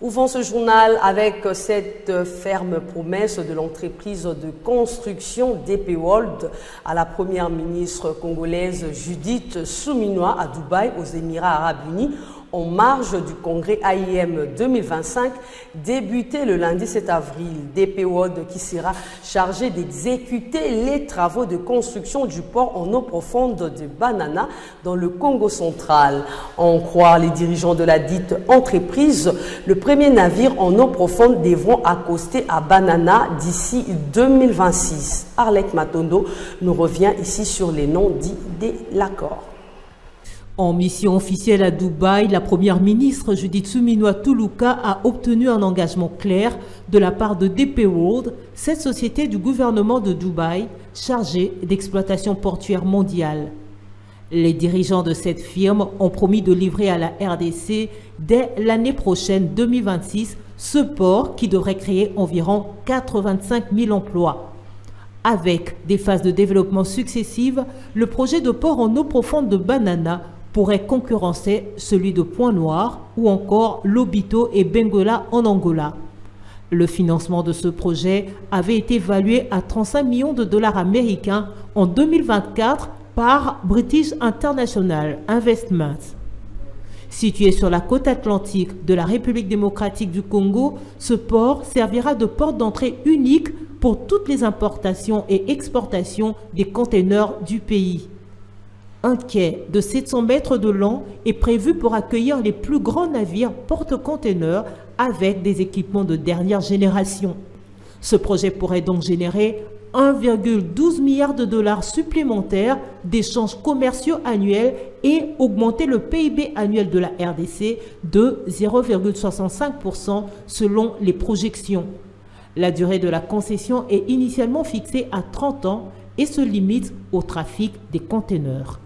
Ouvrons ce journal avec cette ferme promesse de l'entreprise de construction DP World à la première ministre congolaise Judith Suminwa à Dubaï, aux Émirats Arabes Unis, en marge du congrès AIM 2025, débuté le lundi 7 avril. DP World qui sera chargé d'exécuter les travaux de construction du port en eau profonde de Banana dans le Congo central. En croire les dirigeants de la dite entreprise, le premier navire en eau profonde devront accoster à Banana d'ici 2026. Arlette Matondo nous revient ici sur les noms dits de l'accord. En mission officielle à Dubaï, la première ministre Judith Suminwa Tuluka a obtenu un engagement clair de la part de DP World, cette société du gouvernement de Dubaï chargée d'exploitation portuaire mondiale. Les dirigeants de cette firme ont promis de livrer à la RDC dès l'année prochaine 2026 ce port qui devrait créer environ 85 000 emplois. Avec des phases de développement successives, le projet de port en eau profonde de Banana pourrait concurrencer celui de Pointe-Noire ou encore Lobito et Benguela en Angola. Le financement de ce projet avait été évalué à 35 millions de dollars américains en 2024 par British International Investment. Situé sur la côte atlantique de la République démocratique du Congo, ce port servira de porte d'entrée unique pour toutes les importations et exportations des conteneurs du pays. Un quai de 700 mètres de long est prévu pour accueillir les plus grands navires porte-conteneurs avec des équipements de dernière génération. Ce projet pourrait donc générer 1,12 milliard de dollars supplémentaires d'échanges commerciaux annuels et augmenter le PIB annuel de la RDC de 0,65% selon les projections. La durée de la concession est initialement fixée à 30 ans et se limite au trafic des conteneurs.